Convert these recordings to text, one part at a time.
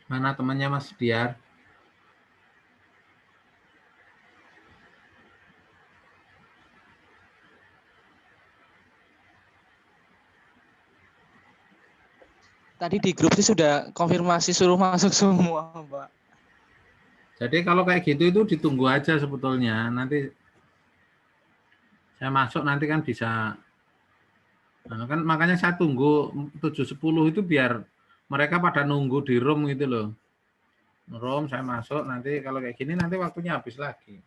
Mana temannya Mas Biar? Tadi di grup sih sudah konfirmasi suruh masuk semua, Pak. Jadi kalau kayak gitu itu ditunggu aja sebetulnya. Nanti saya masuk nanti kan bisa. Nah, kan makanya saya tunggu 7.10 itu biar mereka pada nunggu di room gitu loh. Room saya masuk nanti kalau kayak gini nanti waktunya habis lagi.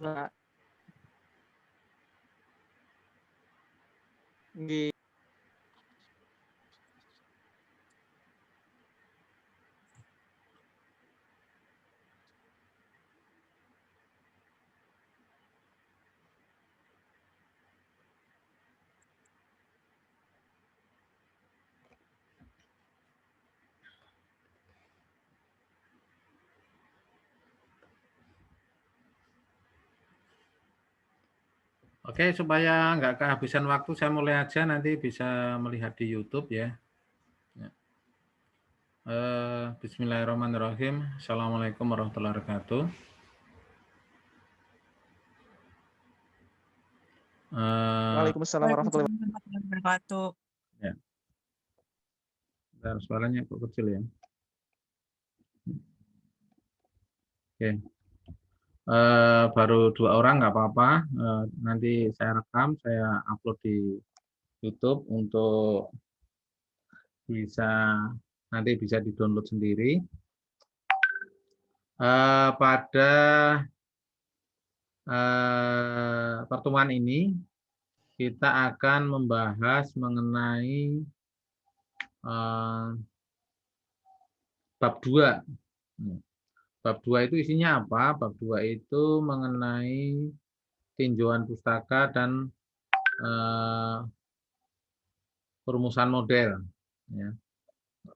Pak. Nggih. Oke, supaya nggak kehabisan waktu, saya mulai aja nanti bisa melihat di YouTube ya. Bismillahirrahmanirrahim. Assalamualaikum warahmatullahi wabarakatuh. Waalaikumsalam warahmatullahi wabarakatuh. Ya. Bentar, suaranya kok kecil ya. Oke. Baru 2 orang nggak apa-apa. Nanti saya rekam, saya upload di YouTube untuk nanti bisa di-download sendiri. Pada pertemuan ini kita akan membahas mengenai bab 2. Bab 2 itu isinya apa? Bab 2 itu mengenai tinjauan pustaka dan perumusan model. Ya.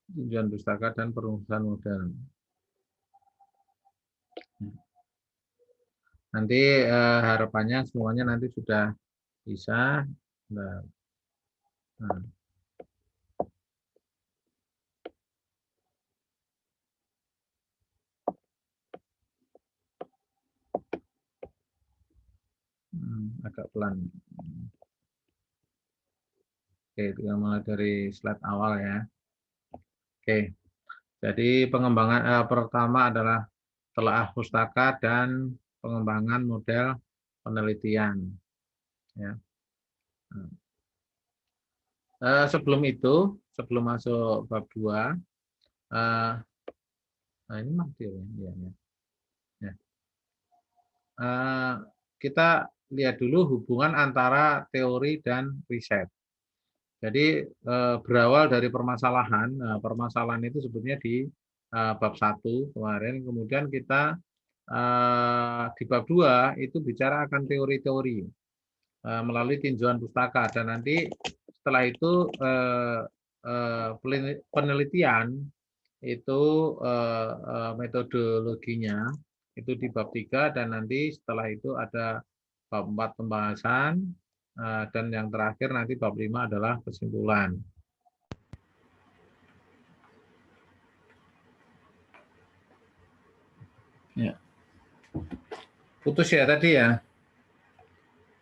Tinjauan pustaka dan perumusan model. Nanti harapannya semuanya nanti sudah bisa. Nah. Agak pelan. Oke, kita mulai dari slide awal ya. Oke, jadi pengembangan pertama adalah telaah pustaka dan pengembangan model penelitian. Ya. Sebelum itu, sebelum masuk bab 2, nah ini mati ya. Ya. Kita lihat dulu hubungan antara teori dan riset. Jadi berawal dari permasalahan, permasalahan itu sebetulnya di bab 1 kemarin, kemudian kita di bab 2 itu bicara akan teori-teori melalui tinjauan pustaka, dan nanti setelah itu penelitian itu metodologinya itu di bab 3, dan nanti setelah itu ada bab 4 pembahasan, dan yang terakhir nanti bab 5 adalah kesimpulan. Ya. Putus ya tadi ya.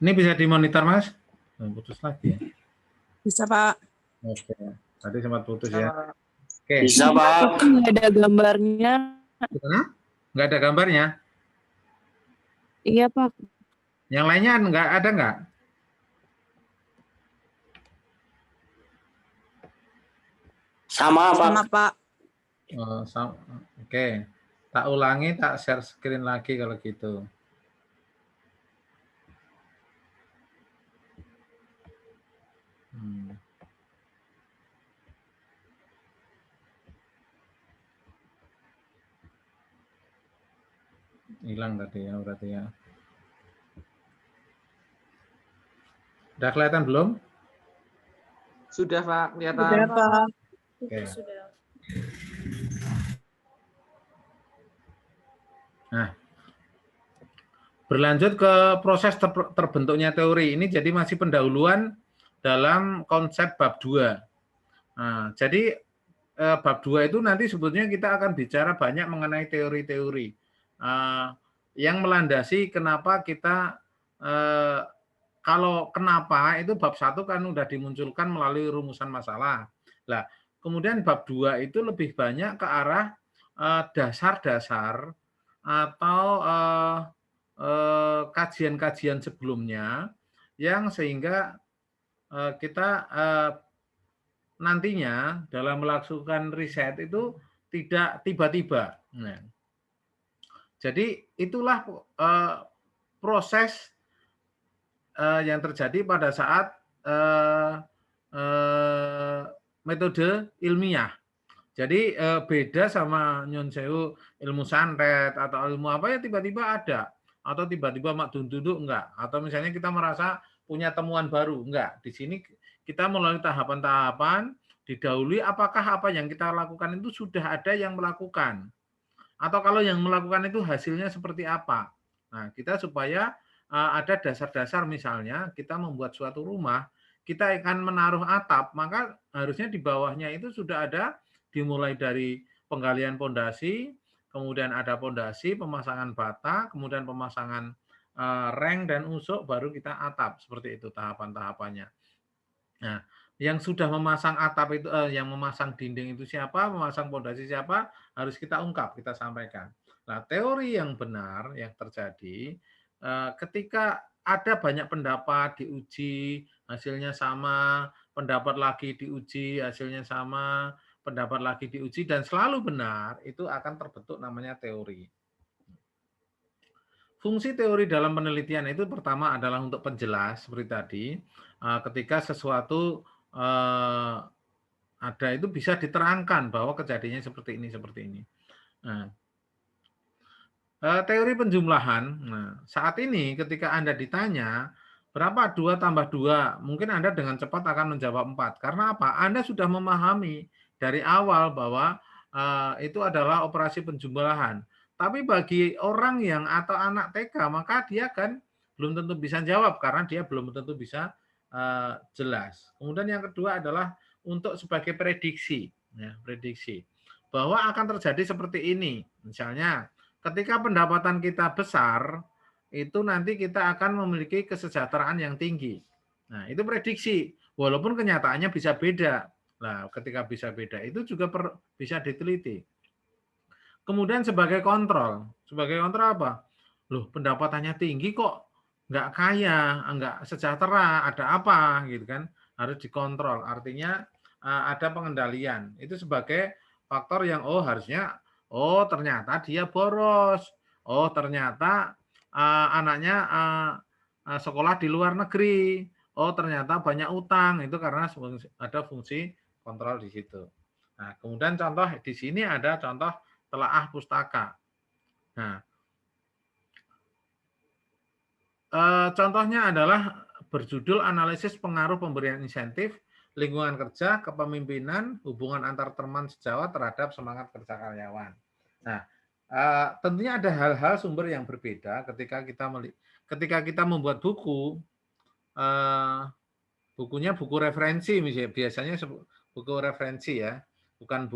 Ini bisa dimonitor Mas? Putus lagi ya. Bisa Pak. Oke. Tadi sempat putus ya. Oke. Bisa Pak. Nggak ada gambarnya. Nggak ada gambarnya? Iya Pak. Yang lainnya nggak ada nggak? Sama Pak. Sama Pak. Oke. Tak ulangi, tak share screen lagi kalau gitu. Hilang tadi ya berarti ya. Udah kelihatan belum? Sudah Pak, kelihatan. Sudah Pak. Oke. Sudah. Nah, berlanjut ke proses terbentuknya teori. Ini jadi masih pendahuluan dalam konsep bab 2. Nah, jadi bab 2 itu nanti sebetulnya kita akan bicara banyak mengenai teori-teori yang melandasi kenapa kita kalau kenapa itu bab 1 kan udah dimunculkan melalui rumusan masalah. Nah, kemudian bab 2 itu lebih banyak ke arah dasar-dasar atau kajian-kajian sebelumnya yang sehingga kita nantinya dalam melakukan riset itu tidak tiba-tiba. Nah, jadi itulah proses yang terjadi pada saat metode ilmiah. Jadi beda sama Nyon Sewu ilmu santet atau ilmu apa ya tiba-tiba ada atau tiba-tiba mak duduk enggak atau misalnya kita merasa punya temuan baru enggak. Di sini kita melalui tahapan-tahapan didahului apakah apa yang kita lakukan itu sudah ada yang melakukan atau kalau yang melakukan itu hasilnya seperti apa. Nah, kita supaya ada dasar-dasar misalnya kita membuat suatu rumah, kita akan menaruh atap, maka harusnya di bawahnya itu sudah ada dimulai dari penggalian pondasi, kemudian ada pondasi, pemasangan bata, kemudian pemasangan reng dan usuk, baru kita atap. Seperti itu tahapan-tahapannya. Nah, yang sudah memasang atap itu, yang memasang dinding itu siapa, memasang pondasi siapa, harus kita ungkap, kita sampaikan. Nah, teori yang benar yang terjadi ketika ada banyak pendapat diuji, hasilnya sama, pendapat lagi diuji, hasilnya sama, pendapat lagi diuji, dan selalu benar, itu akan terbentuk namanya teori. Fungsi teori dalam penelitian itu pertama adalah untuk penjelas, seperti tadi, ketika sesuatu ada itu bisa diterangkan bahwa kejadiannya seperti ini, seperti ini. Nah, teori penjumlahan, nah, saat ini ketika Anda ditanya, berapa 2 tambah 2? Mungkin Anda dengan cepat akan menjawab 4. Karena apa? Anda sudah memahami dari awal bahwa itu adalah operasi penjumlahan. Tapi bagi orang yang atau anak TK, maka dia kan belum tentu bisa jawab karena dia belum tentu bisa jelas. Kemudian yang kedua adalah untuk sebagai prediksi, ya, prediksi bahwa akan terjadi seperti ini. Misalnya, ketika pendapatan kita besar, itu nanti kita akan memiliki kesejahteraan yang tinggi. Nah, itu prediksi. Walaupun kenyataannya bisa beda. Nah, ketika bisa beda, itu juga bisa diteliti. Kemudian sebagai kontrol. Sebagai kontrol apa? Loh, pendapatannya tinggi kok nggak kaya, nggak sejahtera, ada apa? Gitu kan. Harus dikontrol. Artinya ada pengendalian. Itu sebagai faktor yang harusnya ternyata dia boros. Oh, ternyata anaknya sekolah di luar negeri. Oh, ternyata banyak utang. Itu karena ada fungsi kontrol di situ. Nah, kemudian contoh di sini ada contoh telaah pustaka. Nah, contohnya adalah berjudul analisis pengaruh pemberian insentif lingkungan kerja, kepemimpinan, hubungan antar teman sejawat terhadap semangat kerja karyawan. Nah, tentunya ada hal-hal sumber yang berbeda ketika kita membuat buku, bukunya buku referensi misalnya, biasanya buku referensi ya, bukan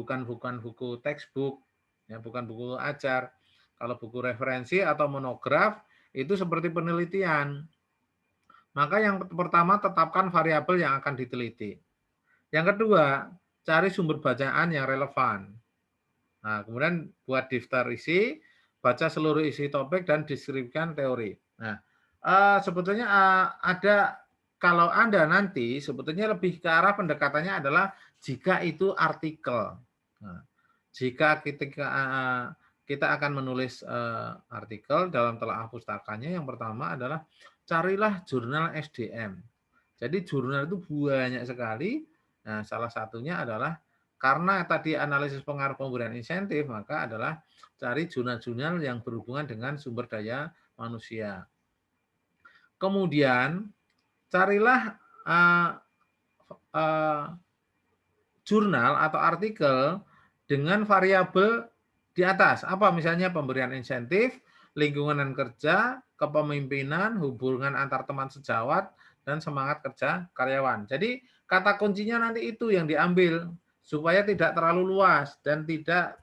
buku textbook, ya, bukan buku ajar. Kalau buku referensi atau monograf itu seperti penelitian. Maka yang pertama tetapkan variabel yang akan diteliti. Yang kedua, cari sumber bacaan yang relevan. Nah, kemudian buat daftar isi, baca seluruh isi topik dan deskripsikan teori. Nah, sebetulnya ada kalau Anda nanti sebetulnya lebih ke arah pendekatannya adalah jika itu artikel. Nah, jika kita akan menulis artikel dalam telaah pustakanya, yang pertama adalah carilah jurnal SDM. Jadi jurnal itu banyak sekali. Nah, salah satunya adalah karena tadi analisis pengaruh pemberian insentif, maka adalah cari jurnal-jurnal yang berhubungan dengan sumber daya manusia. Kemudian carilah jurnal atau artikel dengan variabel di atas. Apa misalnya pemberian insentif, lingkungan kerja, kepemimpinan, hubungan antar teman sejawat, dan semangat kerja karyawan. Jadi kata kuncinya nanti itu yang diambil supaya tidak terlalu luas dan tidak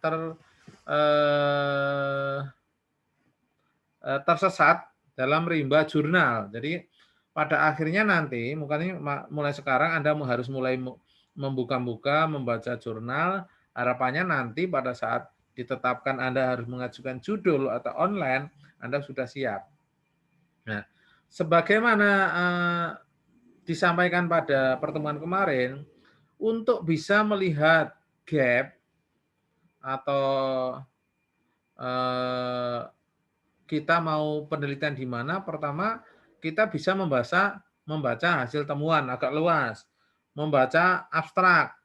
tersesat dalam rimba jurnal. Jadi pada akhirnya nanti, mungkin mulai sekarang Anda harus mulai membuka-buka, membaca jurnal. Harapannya nanti pada saat ditetapkan Anda harus mengajukan judul atau online, Anda sudah siap. Nah, sebagaimana disampaikan pada pertemuan kemarin, untuk bisa melihat gap atau kita mau penelitian di mana, pertama kita bisa membaca hasil temuan agak luas, membaca abstrak,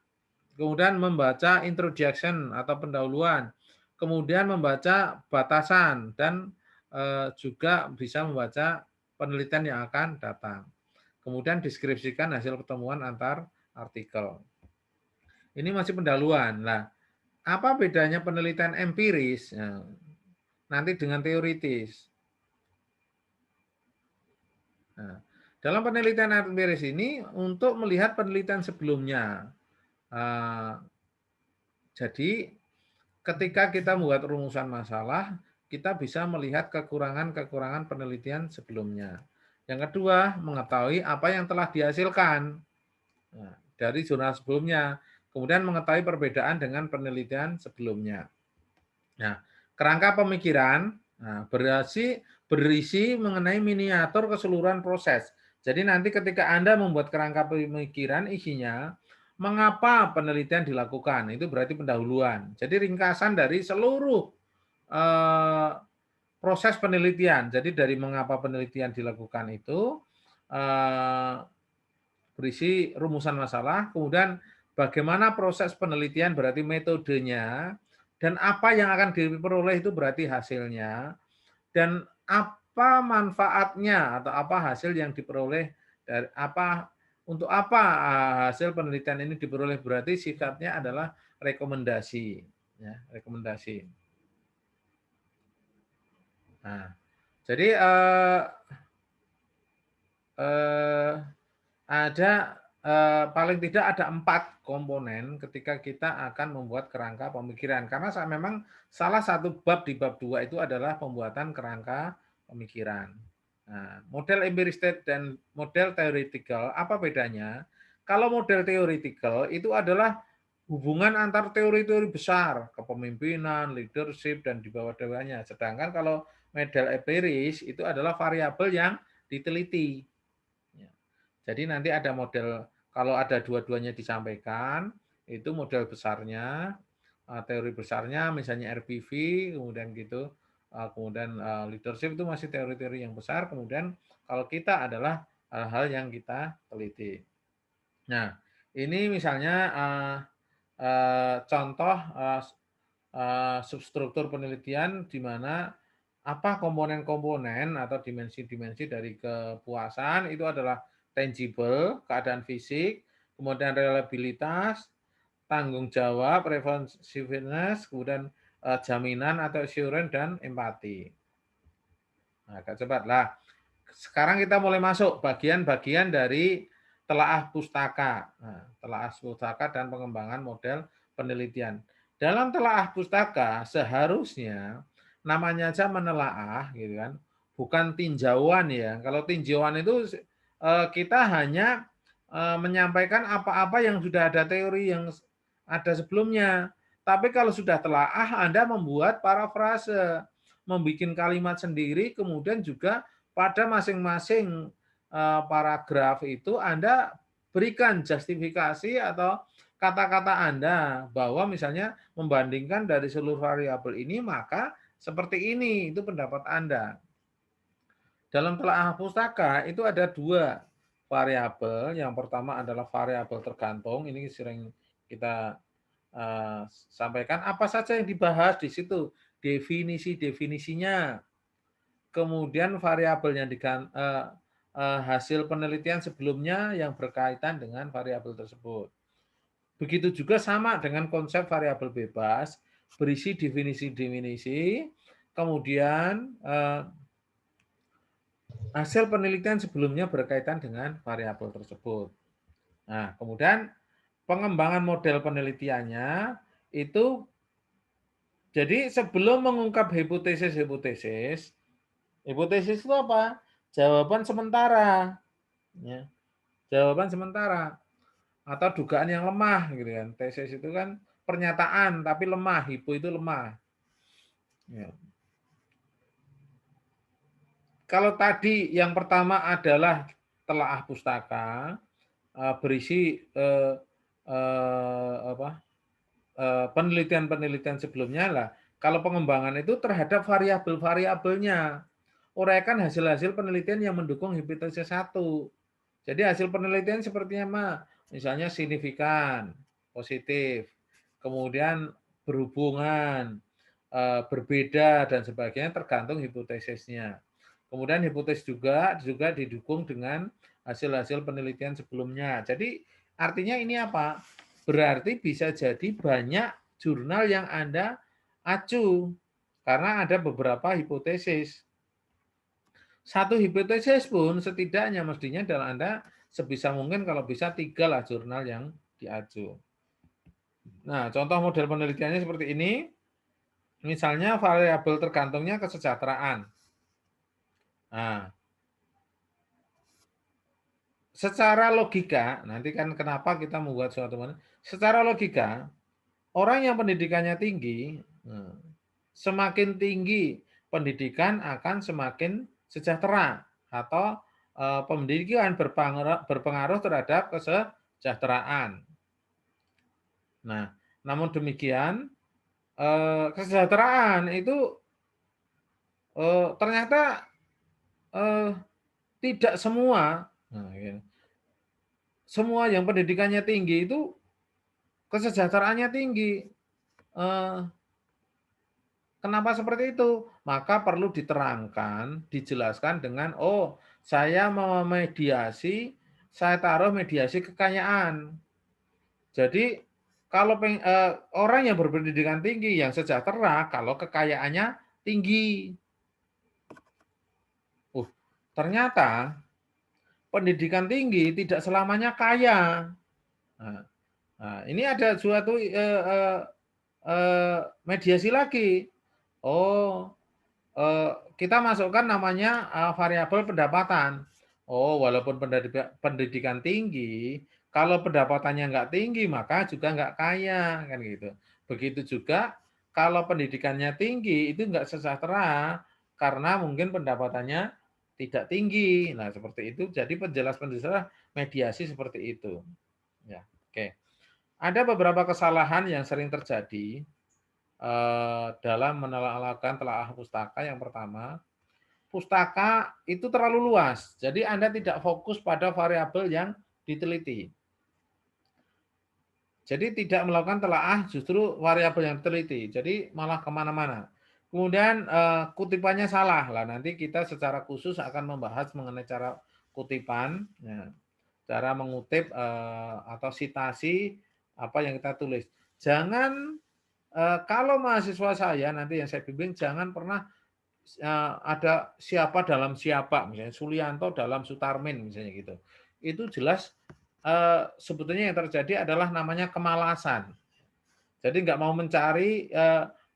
kemudian membaca introduction atau pendahuluan, kemudian membaca batasan, dan juga bisa membaca penelitian yang akan datang. Kemudian deskripsikan hasil pertemuan antar artikel. Ini masih pendahuluan. Nah, apa bedanya penelitian empiris nanti dengan teoritis? Nah, dalam penelitian empiris ini untuk melihat penelitian sebelumnya. Jadi ketika kita membuat rumusan masalah, kita bisa melihat kekurangan-kekurangan penelitian sebelumnya. Yang kedua, mengetahui apa yang telah dihasilkan dari jurnal sebelumnya. Kemudian mengetahui perbedaan dengan penelitian sebelumnya. Nah, kerangka pemikiran berisi mengenai miniatur keseluruhan proses. Jadi nanti ketika Anda membuat kerangka pemikiran, isinya mengapa penelitian dilakukan, itu berarti pendahuluan. Jadi ringkasan dari seluruh proses penelitian. Jadi dari mengapa penelitian dilakukan itu berisi rumusan masalah, kemudian bagaimana proses penelitian berarti metodenya, dan apa yang akan diperoleh itu berarti hasilnya, dan apa manfaatnya atau apa hasil yang diperoleh dari untuk apa hasil penelitian ini diperoleh, berarti sifatnya adalah rekomendasi, ya, rekomendasi. Nah, jadi ada paling tidak ada 4 komponen ketika kita akan membuat kerangka pemikiran. Karena memang salah satu bab di bab 2 itu adalah pembuatan kerangka pemikiran. Nah, model empiris dan model theoretical, apa bedanya? Kalau model theoretical itu adalah hubungan antar teori-teori besar, kepemimpinan, leadership, dan di bawah-bawahnya. Sedangkan kalau model empiris itu adalah variabel yang diteliti. Jadi nanti ada model, kalau ada dua-duanya disampaikan, itu model besarnya, teori besarnya, misalnya RPV, kemudian gitu, kemudian leadership itu masih teori-teori yang besar, kemudian kalau kita adalah hal-hal yang kita teliti. Nah, ini misalnya contoh substruktur penelitian di mana apa komponen-komponen atau dimensi-dimensi dari kepuasan itu adalah tangible, keadaan fisik, kemudian reliabilitas, tanggung jawab, responsiveness, kemudian jaminan atau assurance, dan empati. Nah, agak cepat lah. Sekarang kita mulai masuk bagian-bagian dari telaah pustaka. Nah, telaah pustaka dan pengembangan model penelitian. Dalam telaah pustaka seharusnya namanya aja menelaah, gitu kan, bukan tinjauan ya. Kalau tinjauan itu kita hanya menyampaikan apa-apa yang sudah ada teori yang ada sebelumnya. Tapi kalau sudah telaah, Anda membuat parafrase, membuat kalimat sendiri, kemudian juga pada masing-masing paragraf itu Anda berikan justifikasi atau kata-kata Anda bahwa misalnya membandingkan dari seluruh variabel ini, maka seperti ini, itu pendapat Anda. Dalam telaah pustaka itu ada 2 variabel. Yang pertama adalah variabel tergantung. Ini sering kita sampaikan. Apa saja yang dibahas di situ, definisi-definisinya. Kemudian variabel yang hasil penelitian sebelumnya yang berkaitan dengan variabel tersebut. Begitu juga sama dengan konsep variabel bebas, berisi definisi-definisi, kemudian hasil penelitian sebelumnya berkaitan dengan variabel tersebut. Nah, kemudian pengembangan model penelitiannya itu, jadi sebelum mengungkap hipotesis itu apa? Jawaban sementara. Ya, jawaban sementara atau dugaan yang lemah gitu kan. Tesis itu kan pernyataan tapi lemah, hipo itu lemah. Ya. Kalau tadi yang pertama adalah telaah pustaka, berisi penelitian-penelitian sebelumnya lah. Kalau pengembangan itu terhadap variabel-variabelnya, uraikan hasil-hasil penelitian yang mendukung hipotesis 1. Jadi hasil penelitian seperti apa? Misalnya signifikan, positif, kemudian berhubungan, berbeda dan sebagainya tergantung hipotesisnya. Kemudian hipotesis juga didukung dengan hasil-hasil penelitian sebelumnya. Jadi artinya ini apa? Berarti bisa jadi banyak jurnal yang Anda acu karena ada beberapa hipotesis. Satu hipotesis pun setidaknya mestinya adalah Anda sebisa mungkin kalau bisa 3 lah jurnal yang diacu. Nah, contoh model penelitiannya seperti ini. Misalnya variabel tergantungnya kesejahteraan. Nah, secara logika, nanti kan kenapa kita membuat suatu model. Secara logika, orang yang pendidikannya tinggi, semakin tinggi pendidikan akan semakin sejahtera atau pendidikan berpengaruh terhadap kesejahteraan. Nah, namun demikian kesejahteraan itu ternyata tidak semua, semua yang pendidikannya tinggi itu kesejahteraannya tinggi. Kenapa seperti itu? Maka perlu diterangkan, dijelaskan dengan, oh, saya memediasi, saya taruh mediasi kekayaan. Jadi kalau orang yang berpendidikan tinggi, yang sejahtera, kalau kekayaannya tinggi. Ternyata pendidikan tinggi tidak selamanya kaya. Nah, ini ada suatu mediasi lagi. Oh, kita masukkan namanya variabel pendapatan. Oh, walaupun pendidikan tinggi, kalau pendapatannya nggak tinggi, maka juga nggak kaya, kan gitu. Begitu juga kalau pendidikannya tinggi, itu nggak sejahtera, karena mungkin pendapatannya tidak tinggi. Nah, seperti itu. Jadi penjelasan mediasi seperti itu. Ya, oke. Ada beberapa kesalahan yang sering terjadi dalam melakukan telaah pustaka. Yang pertama, pustaka itu terlalu luas. Jadi Anda tidak fokus pada variabel yang diteliti. Jadi tidak melakukan telaah justru variabel yang diteliti. Jadi malah kemana-mana. Kemudian kutipannya salah lah. Nanti kita secara khusus akan membahas mengenai cara kutipan, ya, cara mengutip atau sitasi apa yang kita tulis. Jangan kalau mahasiswa saya nanti yang saya bimbing jangan pernah ada siapa dalam siapa, misalnya Sulianto dalam Sutarmin misalnya gitu. Itu jelas sebetulnya yang terjadi adalah namanya kemalasan. Jadi nggak mau mencari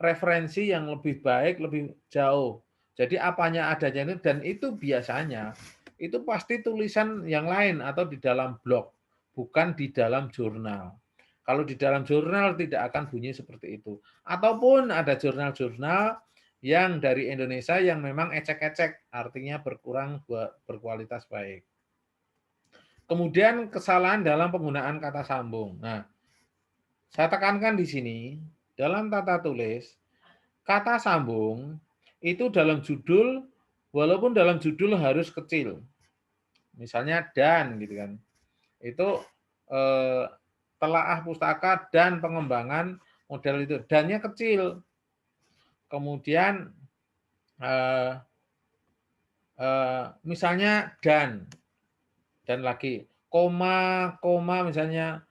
referensi yang lebih baik, lebih jauh. Jadi apanya adanya itu, dan itu biasanya itu pasti tulisan yang lain atau di dalam blog, bukan di dalam jurnal. Kalau di dalam jurnal tidak akan bunyi seperti itu. Ataupun ada jurnal-jurnal yang dari Indonesia yang memang ecek-ecek, artinya berkualitas baik. Kemudian kesalahan dalam penggunaan kata sambung. Nah, saya tekankan di sini, dalam tata tulis, kata sambung itu dalam judul, walaupun dalam judul harus kecil. Misalnya dan gitu kan. Itu telaah pustaka dan pengembangan model itu. Dan-nya kecil. Kemudian misalnya dan lagi koma misalnya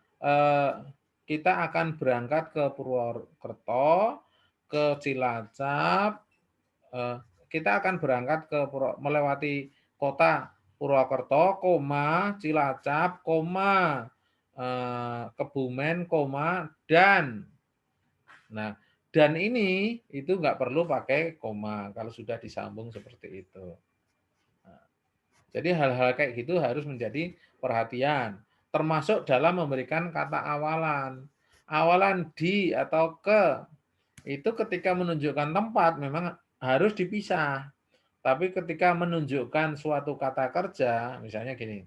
kita akan berangkat ke Purwokerto, ke Cilacap, kita akan berangkat ke melewati kota Purwokerto, Cilacap, Kebumen, dan. Nah, dan ini itu nggak perlu pakai koma kalau sudah disambung seperti itu. Nah, jadi hal-hal kayak gitu harus menjadi perhatian, termasuk dalam memberikan kata awalan. Awalan di atau ke itu ketika menunjukkan tempat memang harus dipisah. Tapi ketika menunjukkan suatu kata kerja, misalnya gini,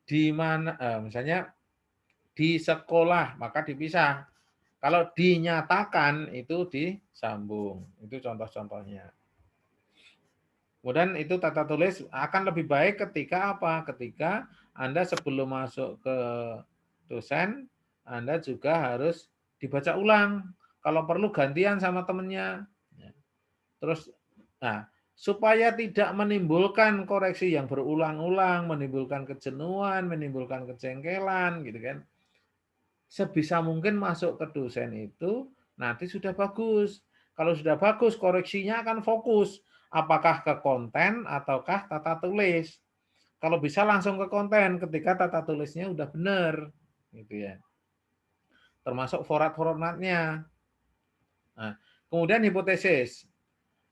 di mana, misalnya di sekolah, maka dipisah. Kalau dinyatakan itu disambung. Itu contoh-contohnya. Kemudian itu tata tulis akan lebih baik ketika apa? Ketika Anda sebelum masuk ke dosen, Anda juga harus dibaca ulang. Kalau perlu gantian sama temennya. Terus, nah, supaya tidak menimbulkan koreksi yang berulang-ulang, menimbulkan kejenuhan, menimbulkan kejengkelan, gitu kan. Sebisa mungkin masuk ke dosen itu nanti sudah bagus. Kalau sudah bagus, koreksinya akan fokus. Apakah ke konten ataukah tata tulis. Kalau bisa langsung ke konten ketika tata tulisnya udah benar. Gitu ya. Termasuk format-formatnya. Nah, kemudian hipotesis.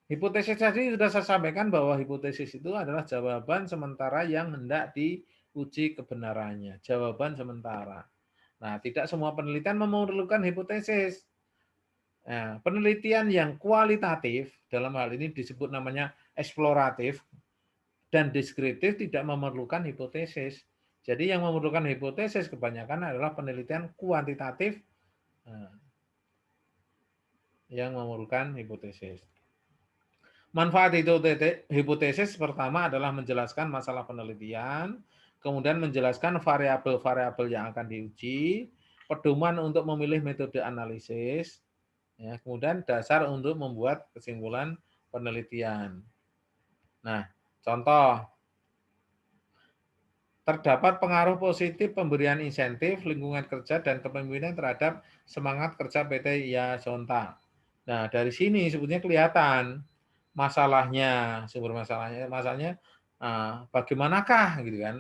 Hipotesis tadi sudah saya sampaikan bahwa hipotesis itu adalah jawaban sementara yang hendak diuji kebenarannya. Jawaban sementara. Nah, tidak semua penelitian memerlukan hipotesis. Nah, penelitian yang kualitatif, dalam hal ini disebut namanya eksploratif, dan deskriptif tidak memerlukan hipotesis. Jadi yang memerlukan hipotesis kebanyakan adalah penelitian kuantitatif yang memerlukan hipotesis. Manfaat hipotesis pertama adalah menjelaskan masalah penelitian, kemudian menjelaskan variabel-variabel yang akan diuji, pedoman untuk memilih metode analisis, ya, kemudian dasar untuk membuat kesimpulan penelitian. Nah, contoh, terdapat pengaruh positif pemberian insentif, lingkungan kerja, dan kepemimpinan terhadap semangat kerja PT Yasonta. Nah, dari sini sebetulnya kelihatan masalahnya, sumber masalahnya bagaimanakah gitu kan?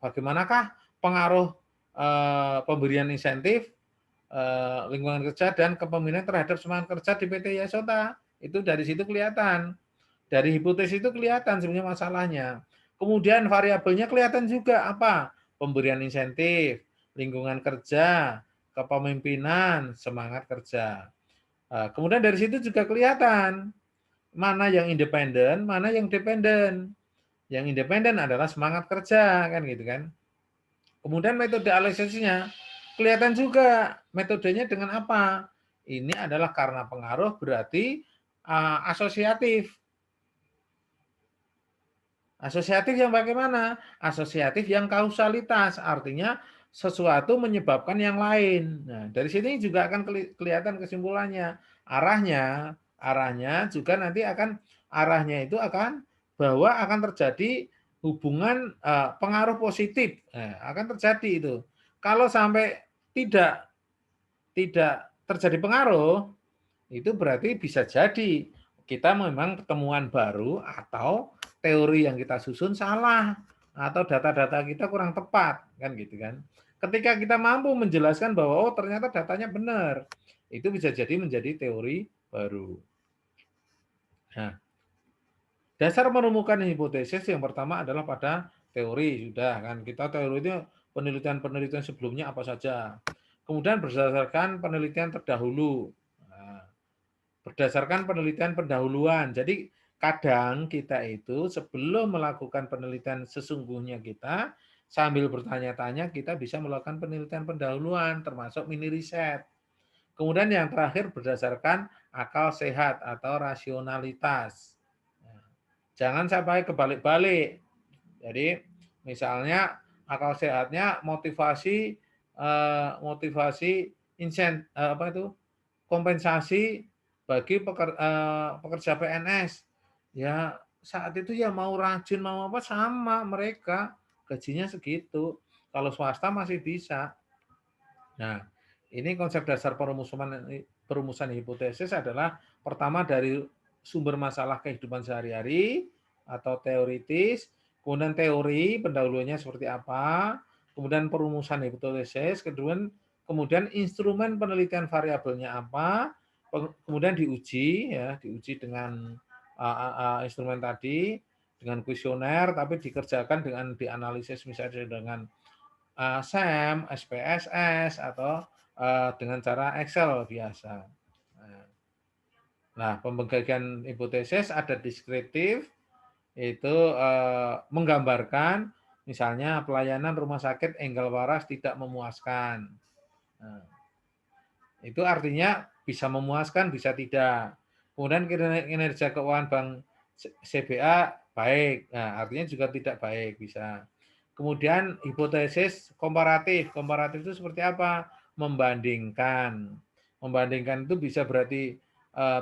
Bagaimanakah pengaruh pemberian insentif, lingkungan kerja dan kepemimpinan terhadap semangat kerja di PT Yasota? Itu dari situ kelihatan. Dari hipotesis itu kelihatan sebenarnya masalahnya. Kemudian variabelnya kelihatan juga apa? Pemberian insentif, lingkungan kerja, kepemimpinan, semangat kerja. Kemudian dari situ juga kelihatan mana yang independen, mana yang dependen. Yang independen adalah semangat kerja, kan gitu kan. Kemudian metode analisisnya kelihatan juga metodenya dengan apa? Ini adalah karena pengaruh berarti asosiatif. Asosiatif yang bagaimana? Asosiatif yang kausalitas, artinya sesuatu menyebabkan yang lain. Nah, dari sini juga akan kelihatan kesimpulannya. Arahnya juga nanti akan arahnya itu akan bahwa akan terjadi hubungan pengaruh positif. Nah, akan terjadi itu. Kalau sampai tidak terjadi pengaruh, itu berarti bisa jadi kita memang temuan baru atau teori yang kita susun salah atau data-data kita kurang tepat, kan gitu kan. Ketika kita mampu menjelaskan bahwa oh ternyata datanya benar, itu bisa jadi menjadi teori baru. Nah, dasar menemukan hipotesis yang pertama adalah pada teori, sudah kan. Kita teori itu penelitian-penelitian sebelumnya apa saja. Kemudian berdasarkan penelitian terdahulu. Nah, berdasarkan penelitian pendahuluan. Jadi kadang kita itu sebelum melakukan penelitian sesungguhnya kita, sambil bertanya-tanya kita bisa melakukan penelitian pendahuluan termasuk mini riset. Kemudian yang terakhir berdasarkan akal sehat atau rasionalitas. Jangan sampai kebalik-balik. Jadi misalnya akal sehatnya motivasi kompensasi bagi pekerja PNS. Ya saat itu ya mau rajin mau apa sama mereka gajinya segitu. Kalau swasta masih bisa. Nah, ini konsep dasar perumusan hipotesis adalah pertama dari sumber masalah kehidupan sehari-hari atau teoritis, kemudian teori pendahuluannya seperti apa, kemudian perumusan hipotesis, kemudian instrumen penelitian variabelnya apa, kemudian diuji ya, diuji dengan instrumen tadi dengan kuesioner, tapi dikerjakan dengan dianalisis misalnya dengan SEM, SPSS atau dengan cara Excel biasa. Nah, pembagian hipotesis ada deskriptif, itu menggambarkan misalnya pelayanan rumah sakit Enggal Waras tidak memuaskan. Nah, itu artinya bisa memuaskan, bisa tidak. Kemudian kinerja keuangan Bank CBA baik, nah, artinya juga tidak baik, bisa. Kemudian hipotesis komparatif. Komparatif itu seperti apa? Membandingkan. Membandingkan itu bisa berarti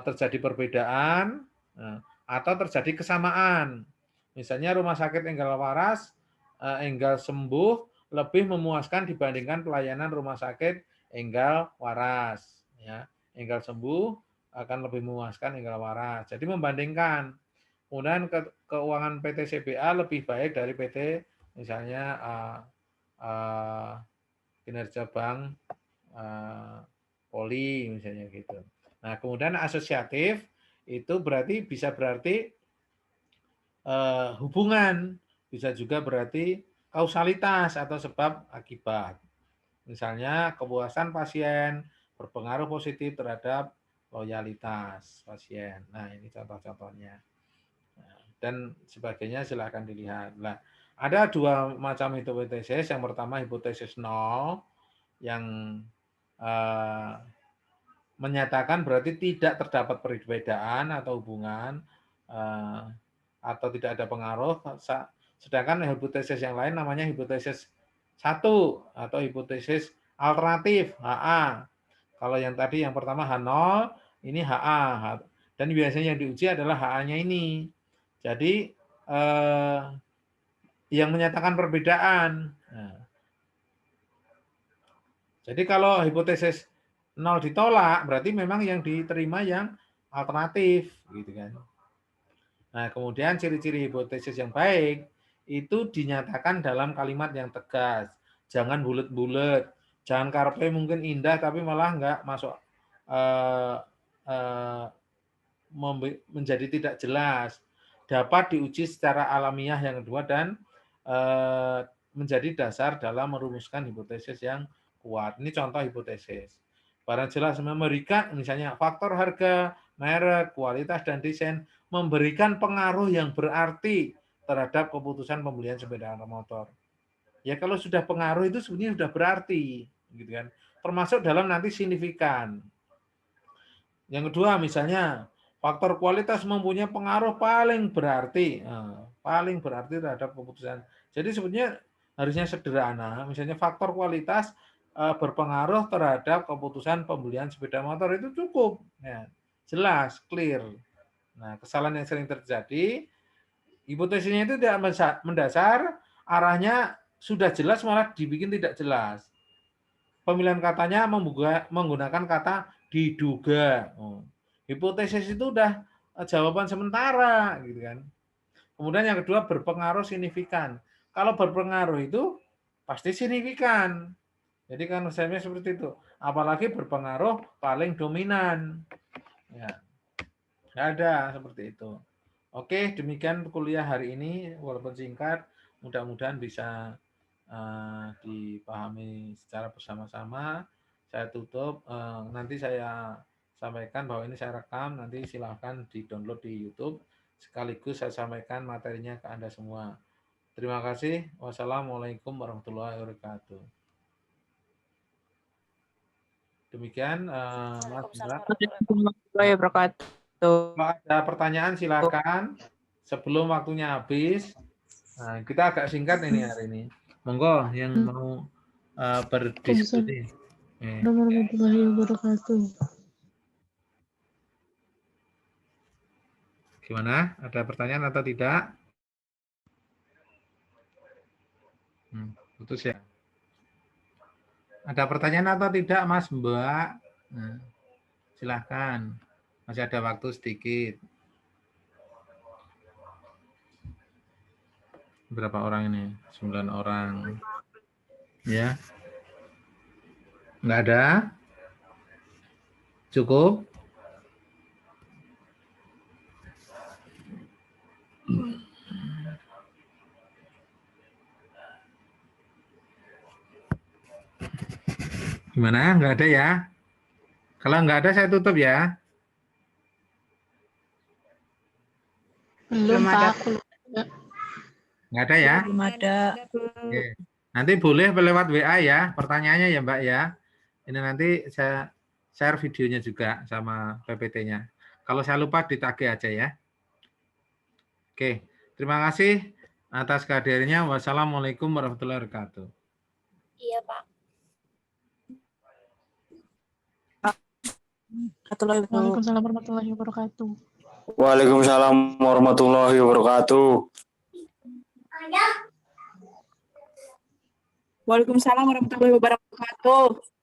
terjadi perbedaan atau terjadi kesamaan. Misalnya rumah sakit Enggal Waras, Enggal sembuh lebih memuaskan dibandingkan pelayanan rumah sakit Enggal Waras. Ya, Enggal sembuh akan lebih memuaskan Enggal Waras. Jadi membandingkan. Kemudian keuangan PT CBA lebih baik dari PT misalnya kinerja bank Poli misalnya gitu. Nah, kemudian asosiatif itu bisa berarti hubungan, bisa juga berarti kausalitas atau sebab akibat. Misalnya kepuasan pasien berpengaruh positif terhadap loyalitas pasien. Nah, ini contoh-contohnya. Dan sebagainya silahkan dilihat. Nah, ada dua macam hipotesis. Yang pertama hipotesis nol yang menyatakan berarti tidak terdapat perbedaan atau hubungan atau tidak ada pengaruh. Sedangkan hipotesis yang lain namanya hipotesis 1 atau hipotesis alternatif HA. Kalau yang tadi yang pertama H0, ini HA. Dan biasanya yang diuji adalah HA-nya ini. Jadi yang menyatakan perbedaan. Nah, jadi kalau hipotesis 0 ditolak, berarti memang yang diterima yang alternatif, gitu kan. Nah, kemudian ciri-ciri hipotesis yang baik itu dinyatakan dalam kalimat yang tegas. Jangan bulet-bulet, jangan karpe mungkin indah tapi malah nggak masuk menjadi tidak jelas. Dapat diuji secara alamiah yang kedua dan menjadi dasar dalam merumuskan hipotesis yang kuat. Ini contoh hipotesis. Barang jelas memberikan misalnya faktor harga, merek, kualitas, dan desain memberikan pengaruh yang berarti terhadap keputusan pembelian sepeda motor. Ya kalau sudah pengaruh itu sebenarnya sudah berarti, gitu kan. Termasuk dalam nanti signifikan. Yang kedua misalnya faktor kualitas mempunyai pengaruh paling berarti terhadap keputusan. Jadi sebenarnya harusnya sederhana. Misalnya faktor kualitas berpengaruh terhadap keputusan pembelian sepeda motor itu cukup, ya, jelas, clear. Nah, kesalahan yang sering terjadi, hipotesisnya itu tidak mendasar, arahnya sudah jelas malah dibikin tidak jelas. Pemilihan katanya menggunakan kata diduga. Hipotesis itu udah jawaban sementara, gitu kan. Kemudian yang kedua berpengaruh signifikan. Kalau berpengaruh itu pasti signifikan. Jadi kan konsepnya seperti itu. Apalagi berpengaruh paling dominan. Ya, nggak ada seperti itu. Oke, demikian kuliah hari ini. Walaupun singkat, mudah-mudahan bisa dipahami secara bersama-sama. Saya tutup. Nanti saya sampaikan bahwa ini saya rekam. Nanti silahkan di-download di YouTube. Sekaligus saya sampaikan materinya ke Anda semua. Terima kasih. Wassalamualaikum warahmatullahi wabarakatuh. Demikian, Mas Indra. Warahmatullahi wabarakatuh. Kalau ada pertanyaan silakan sebelum waktunya habis. Nah, kita agak singkat ini hari ini. Monggo yang mau berdiskusi. Warahmatullahi wabarakatuh. Gimana? Ada pertanyaan atau tidak? Putus ya. Ada pertanyaan atau tidak, Mas, Mbak? Nah, silahkan. Masih ada waktu sedikit. Berapa orang ini? 9 orang. Ya. Nggak ada? Cukup? Gimana? Nggak ada ya? Kalau nggak ada saya tutup ya. Belum, Belum ada. Pak. Aku lupa. Nggak ada ya? Belum ada. Oke. Nanti boleh lewat WA ya pertanyaannya ya Mbak ya. Ini nanti saya share videonya juga sama PPT-nya. Kalau saya lupa ditagih aja ya. Oke, terima kasih atas kehadirannya. Wassalamualaikum warahmatullahi wabarakatuh. Iya, Pak. Waalaikumsalam warahmatullahi wabarakatuh. Waalaikumsalam warahmatullahi wabarakatuh. Waalaikumsalam warahmatullahi wabarakatuh.